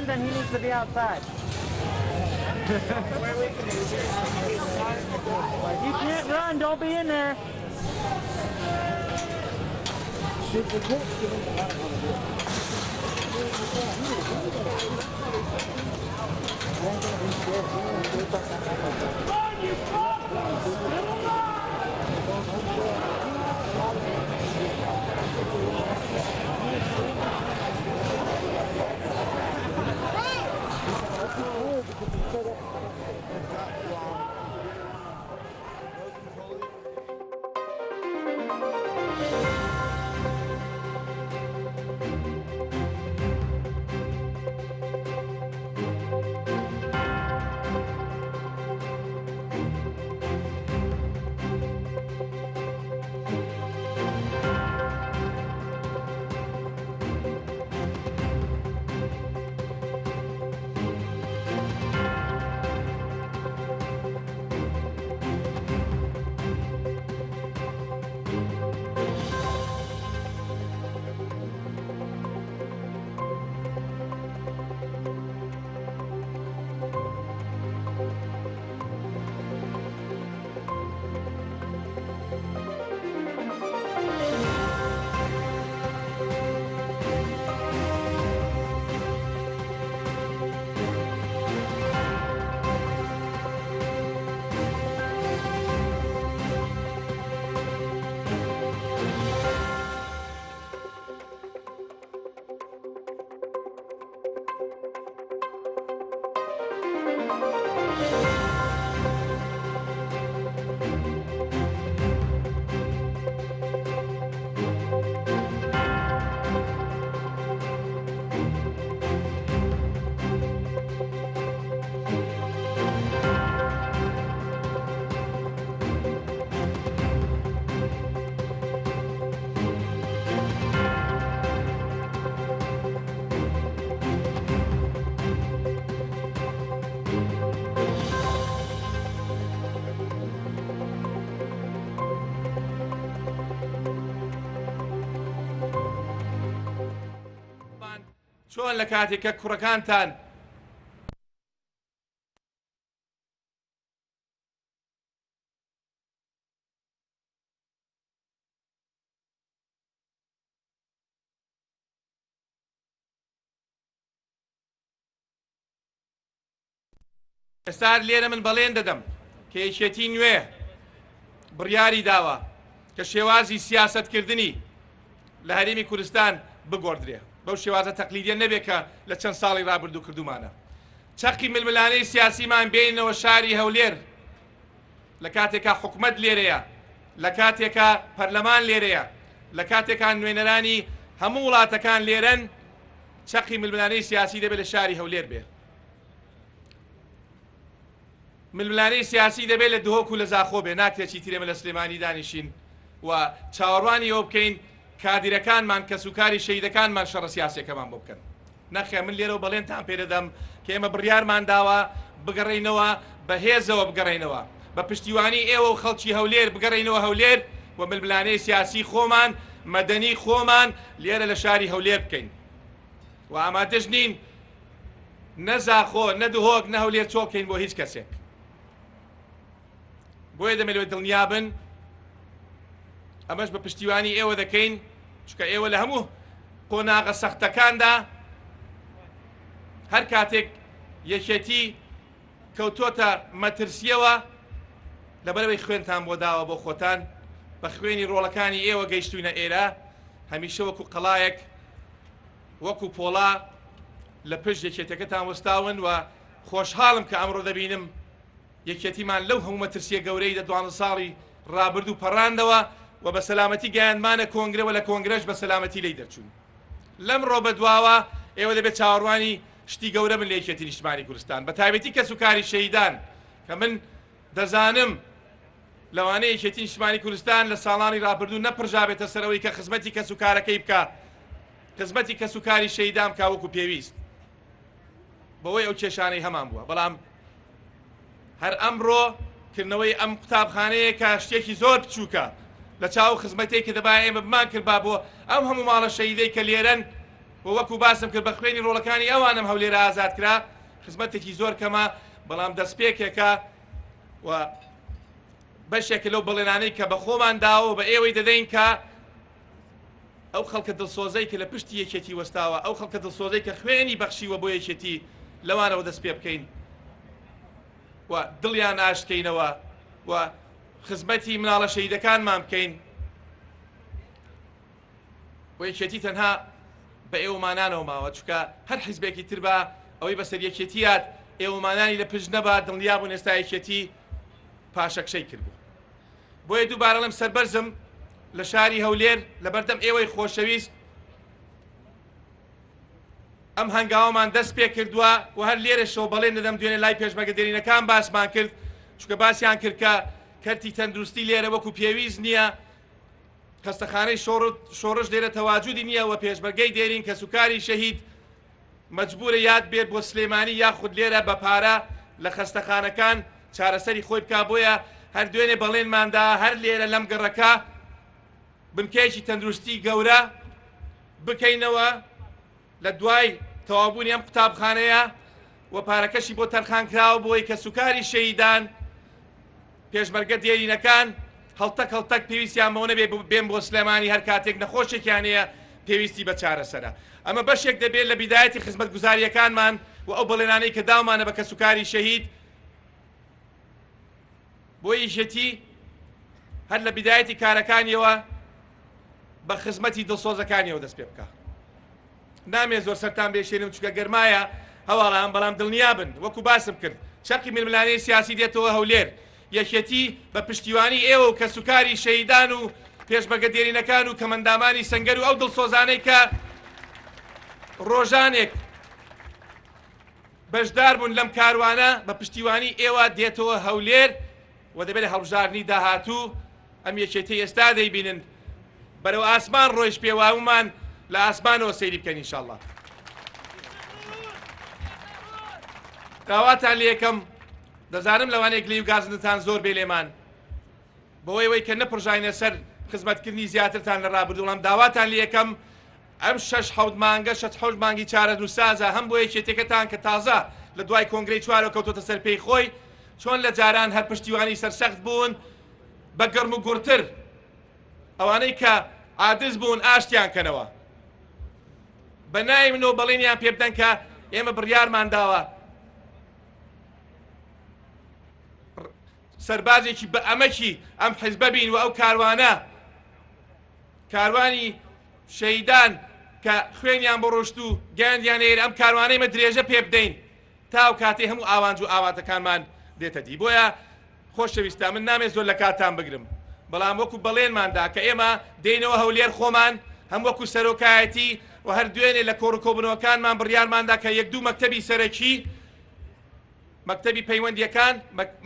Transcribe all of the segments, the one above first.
then he needs to be outside. You can't run, don't be in there. چۆن لە کاتێککە کوڕەکانتان ئێستا لێرە من بەڵێن دەدەم کە یەکێتی نوێ بڕیاری داوە کە شێوازی سیاسەتکردنی لە هەرێمی کوردستان بگۆڕدرێ بەو شێوازە تەقلیدیە نەبێت کە لە چەند ساڵی ڕابردوو کردومانە چەقی ململانەی سیاسیمان بینەوە شاری هەولێر لە کاتێکا حکومەت لێرەیە لە کاتێکا پەرلەمان لێرەیە لە کاتێکان نوێنەرانی هەموو وڵاتەکان لێرەن چەقی ململانەی سیاسی دەبێت لە شاری هەولێر بێت ململانەی سیاسی دەبێت لە دهۆک و لە زاخۆ بێ ناکرێکی ترێمە لە سلێمانی دانیشین و چاوەڕوانی ئەوە بکەین کادیرەکانمان کە سوکاری شەیدەکانمان شەڕە سیاسیەکەمان بۆ بکەن نەخێ من لێرەوە بەڵێنتان پێدەدەم کە ئێمە بڕیارمان داوە بگەڕێینەوە بەهێزەوە بگەڕێینەوە بە پشتیوانی ئێوە و خەڵکی هەولێر بگەڕێینەوە هەولێر و ململانەی سیاسی خۆمان مەدەنی خۆمان لێرە لە شاری هەولێر بکەین و ئامادەش نین نەزاخۆ نەدهۆک نە هەولێر چۆکەین بۆ هیچ کەسێک بۆیە دەمەوێت دڵنیابن ئەمەش بە پشتیوانی ئێوە دەکەین چکە ئێوە لە هەموو قۆناغە سەختەکاندا هەر کاتێک یەکێتی کەوتۆتە مەترسیەوە لەبەرەوەی خوێنتان بۆ داوە بۆ خۆتان بە خوێنی ڕۆڵەکانی ئێوە گەیشتوینە ئێرە هەمیشە وەکو قەڵایەک وەکو پۆڵا لە پشت یەکێتەکەتان وەستاون و خۆشحاڵم کە ئەمڕۆ دەبینم یەکێتیمان لەو هەموو مەترسیە گەورەی لە 12 ساڵی ڕابردوو پەڕاندەوە و بە سەلامەتی گەیاندمانە کۆنگرەوە لە کۆنگرەش بە سەلامەتی لی دەرچوون لەم ڕۆ بەدواوە ئێوە دەبێت چاوەڕوانی شتی گەورە من لە یەکێتی نیشتمانی کوردستان بە تایبەتی کە سوکاری شەیدان کە من دەزانم لەوانەیە یەکێتی نیشتمانی کوردستان لە ساڵانی ڕابردوو نەپڕژابێتە سەرەوەی کە خزمەتی کە سوکارەکەی بکە خزمەتی کە سوکاری شەیدان بکا وەکو پێویست بەوەی ئەو کێشانەی هەمان بووە بەڵام هەر ئەمڕۆ کردنەوەی ئەم قوتابخانەیە کە شتێکی زۆر بچووکە لە چاو خزمەتێکی دەبای ئێمە بمان کرد با بۆ ئەم هەموو ماڵە شەیدەی کە لێرەن وەکو باسم کرد بە خوێنی ڕۆڵەکانی ئەوانم هەولێرە ئازاد کرا خزمەتێکی زۆر کەمە بەڵام دەستپێکێکە و بەشێکە لەو بەڵێنانەی کە بە خۆمان داوە بە ئێوەی دەدەین کە ئەو خەڵکە دڵسۆزەی کە لە پشتی یەکێتی وەستاوە ئەو خەڵکە دڵسۆزەی کە خوێنی بەخشیوە بۆ یەکێتی لەوانەوە دەست پێ بکەین و دڵیان ئاشتکەینەوە و خزمەتی مناڵە شەهیدەکانمان بکەین و یەکێتی تەنها بە ئێوەمانانەوە ماوە چونکە هەر حیزبێکی تر بە ئەوەی بەسەر یەکێتیات ئێوەمانانی لە پشت نەبا دڵنیا بوون ئێستا یەکێتی پاشەکشەی کردبوو بۆیە دووبارە لەم سەربەرزم لە شاری هەولێر لەبەردەم ئێوەی خۆشەویست ئەم هەنگاوەمان دەست پێ کردووە و هەر لێرەشەوە بەڵێن دەدەم دوێنێ لای پێشمەرگەدێرینەکان باسمان کرد چونکە باسییان کرد کە کەرتی تەندروستی لێرە وەکو پێویست نییە خەستەخانەی شۆڕش لێرە تەواجودی نییە و پێشمەرگەی دێرین کە سوکاری شەهید مەجبورە یاد بێت بۆ سلێمانی یاخود لێرە بە پارە لە خەستەخانەکان چارەسەری خۆی بکا بۆیە هەر دوێنێ بەڵێنماندا هەر لێرە لەم گەڕەکە بنکەیەکی تەندروستی گەورە بکەینەوە لە دوای تەوابوونی ئەم قوتابخانەیە و پارەکەشی بۆ تەرخان کراوە بۆی کە سوکاری شەهیدان پێشمەرگە دێرینەکان هەڵتەک هەڵتەک پێویستیان بەوە نەبێ بێن بۆ سلێمانی هەر کاتێک نەخۆشێکیان هەیە پێویستی بە چارەسەرە ئەمە بەشێک دەبێت لە بیدایەتی خزمەتگوزاریەکانمان و ئەو بەڵێنانەی کە داومانە بە کە سوکاری شەهید بۆ یەکێتی هەر لە بیدایەتی کارەکانیەوە بە خزمەتی دڵسۆزەکانیەوە دەست پێ بکە نامێ زۆر سەرتان بێشێنم چونکە گەرمایە هەواڵان بەڵام دڵنیا بن وەکو باسم کرد چەقی ململانەی سیاسی دێتەوە هەولێر یەکێتی بە پشتیوانی ئێوە و کە سوکاری شەهیدان و پێشمەرگە دێرینەکان و کەمەندامانی سەنگەر و ئەو دڵسۆزانەی کە ڕۆژانێک بەشدار بوون لەم کاروانە بە پشتیوانی ئێوە دێتەوە هەولێر و دەبێت هەڵبژارنی داهاتوو ئەم یەکێتی ئێستا دەیبینن بەرەو ئاسمان ڕۆیش پێواومان لە ئاسمانەوە سەیری بکەن ئینشاءڵڵا داواتان لێ یەکەم دەزانم لەوانەیە گلەی و گازنتان زۆر بێ لێمان بەوەی وەی کە نەپڕژاینە سەر خزمەتکردنی زیاترتان لە ڕابردوو بەڵام داواتان لێ یەکەم ئەم 6-7 مانگە 6 مانگی چارە دووسازە هەم بۆ یەکێتەکەتان کە تازە لە دوای کۆنگرەی چوارەوە کەوتۆتە سەر پێی خۆی چۆن لە جاران هەر پشتیوانی سەرسەخت بوون بە گەرم و گورتر ئەوانەی کە عادز بوون ئاشتیان کەنەوە بە ناوی منەوە بەڵێنیان پێ بدەن کە ئێمە بڕیارمان داوە سەربازێکی بە ئەمەکی ئەم حیزبە بین و ئەو کاروانە کاروانی شەهیدان کە خوێنیان بۆ ڕۆشت و گیاندیان هێر ئەم کاروانەی مە درێژە پێ بدەین تاو کاتێ هەموو ئاوانج و ئاواتەکانمان دێتە دی بۆیە خۆشەویستە من نامێت زۆر لە کاتان بگرم بەڵام وەکو بەڵێنماندا کە ئێمە دێنەوە هەولێر خۆمان هەم وەکو سەرۆکایەتی و هەر دوێنێ لە کۆڕکۆبنەوەکانمان بڕیارماندا کە یەک دوو مەکتەبی سەرەکی مەکتەبی پەیوەندیەکان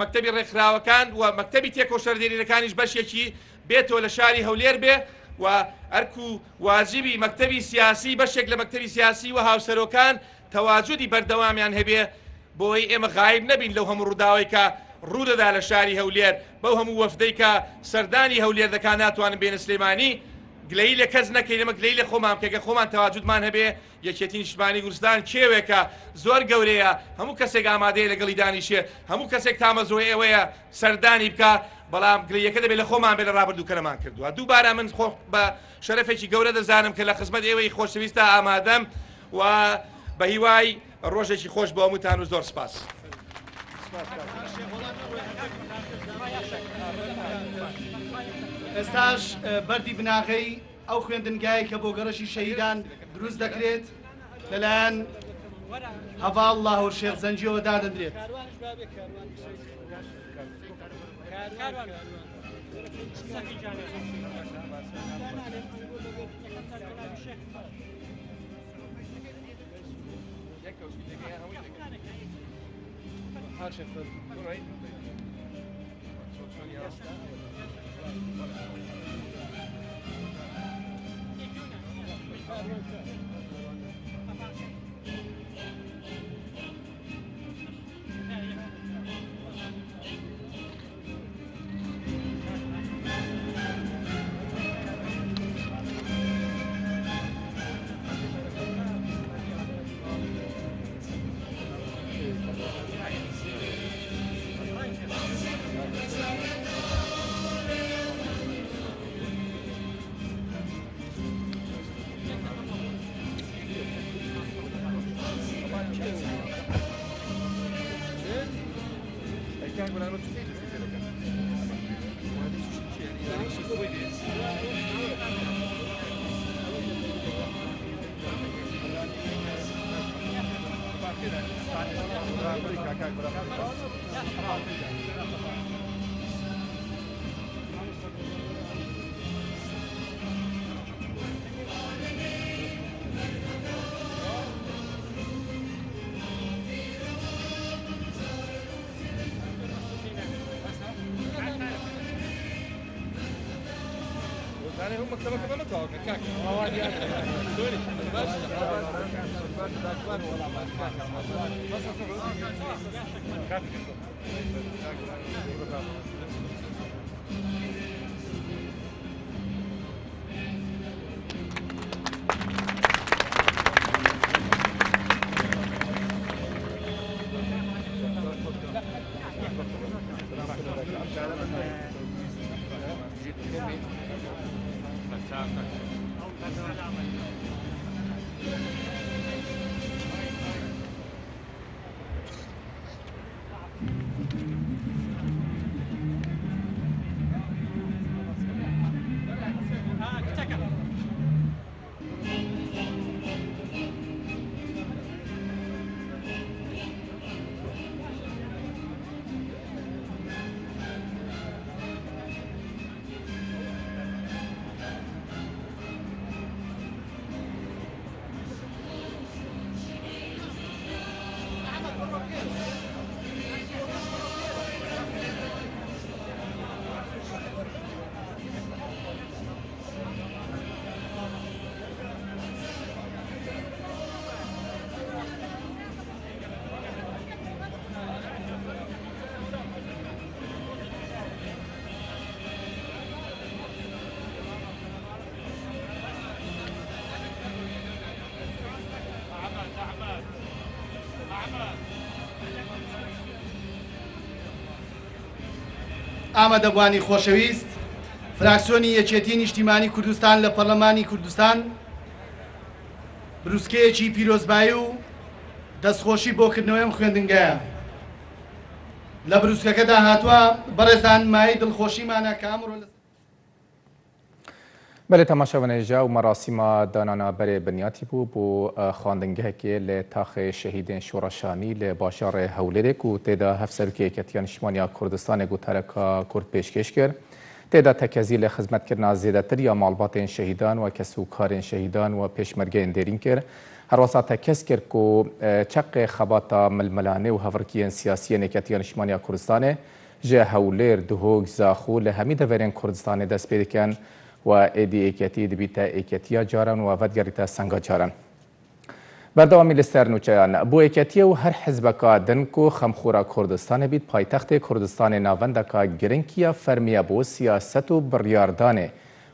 مەکتەبی ڕێکخراوەکان و مەکتەبی تێکۆشەردێرینەکانیش بەشێکی بێتەوە لە شاری هەولێر بێ و ئەرکو واجبی مەکتەبی سیاسی بەشێک لە مەکتەبی سیاسی و هاوسەرۆکان تەواجودی بەردەوامیان هەبێ بۆی ئێمە غایب نەبین لەو هەموو ڕووداوی کە ڕوودەدا لە شاری هەولێر بەو هەموو وەفدەی کە سەردانی هەولێر دەکات ناتوانن بێنە سلێمانی گلەی لە کەس نەکەین ئەمە گلەی لە خۆمان کەگە خۆمان تەواجودمان هەبێ یەکێتی نیشتمانی کوردستان کێوێکە زۆر گەورەیە هەموو کەسێک ئامادەیە لەگەڵی دانیشێ هەموو کەسێک تامەزۆی ئەوەیە سەردانی بکە بەڵام گلەیەکە دەبێت لە خۆمان بێ لە ڕابردووکەرەمان کردووە دووبارە من خۆ بە شەرەفێکی گەورە دەزانم کە لە خزمەت ئێوەی خۆشەویستە ئامادەم و بە هیوای ڕۆژێکی خۆش بۆ هەمووتان و زۆر سپاس. ئێستاش بەردی بناغەی ئەو خوێندنگای کە بۆ گەڕەشی شەهیدان دروست دەکرێت لەلایەن هەڤاڵ الله و شێخ زەنجیەوە دادەدرێت. ئامادەبوانی خۆشەویست فراکسیۆنی یەکێتی نیشتیمانی کوردستان لە پەرلەمانی کوردستان بروسکەیەکی پیرۆزبایی و دەستخۆشی بۆکردنەوەی ئەم خوێندنگەیە لە بروسکەکەدا هاتووە بەڕێزان مای دڵخۆشیمانە کە ئەمڕۆ بله تماشاوانێژە و مەراسیما دانانابەرێ بنیاتی بوو بۆ خواندنگەهێکێ لە تاخێ شەهیدên شۆڕەشانی لە باژارێ هەولێرێک و تێدا هەفسەرکێ یەکەتیە نیشتیمانیا کوردستانێک و تەرەکا کورد پێشکەش کرد تێدا تەکەزی لە خزمەتکردنا زێدەتر یا ماڵباتên شەهیدان و کەسوکارên شەهیدان و پێشمەرگەیên دێرین کرد هەروەسا تەکەس کرد و چەقێ خەباتە ململانێ و هەڤڕکیên سیاسیên یەکەتیە نیشتیمانیا کوردستانê ji هەولێر دهۆک زاخۆ لە هەمی دەڤەرên کوردستانê dest pê dikin و ئێدی ئێکەتی دەبیتە ئێکەتیە جاران و ڤەتگەڕیتە سەنگا جاران. بەردەوامی لە سەرنووچەیان بۆ ئێکەتیە و هەر حزبەکە دنک و خەمخۆرە کوردستانê بیت پایتەختê کوردستانê navendeka giringiya fermiye بۆ سیاست و بڕیاردانê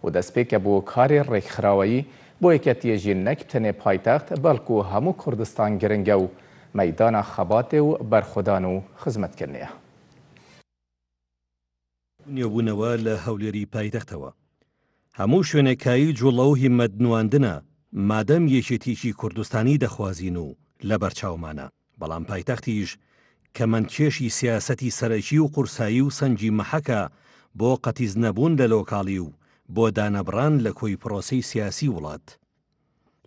û destpêke بۆ karê rêkxiraweyî بۆ ئێکەتیە jî nek tenê paytext belku hemû Kurdistan giring e û meydana xebatê û berxwedan û xizmetkirinê ye. نێبوونەوە لە هەولێری پایتەختەوە هەموو شوێنێکایی جوڵە و هیممەت نواندنە مادەم یەکێتیی کوردستانی دەخوازین و لە بەرچاومانە بەڵام پایتەختیش کەمەندکێشی سیاسەتی سەرەکی و قورسایی و سەنجی مەحەکە بۆ قەتیز نەبوون لە لۆکاڵی و بۆ دانەبڕان لە کۆی پرۆسەی سیاسی وڵات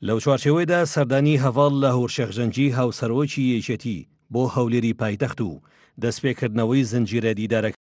لەو چوارچێوەیەدا سەردانی هەڤاڵ لە هۆرشێخجەنجی هاوسەرۆکی یەکێتی بۆ هەولێری پایتەخت و دەستپێکردنەوەی زنجیرە دیدارەکە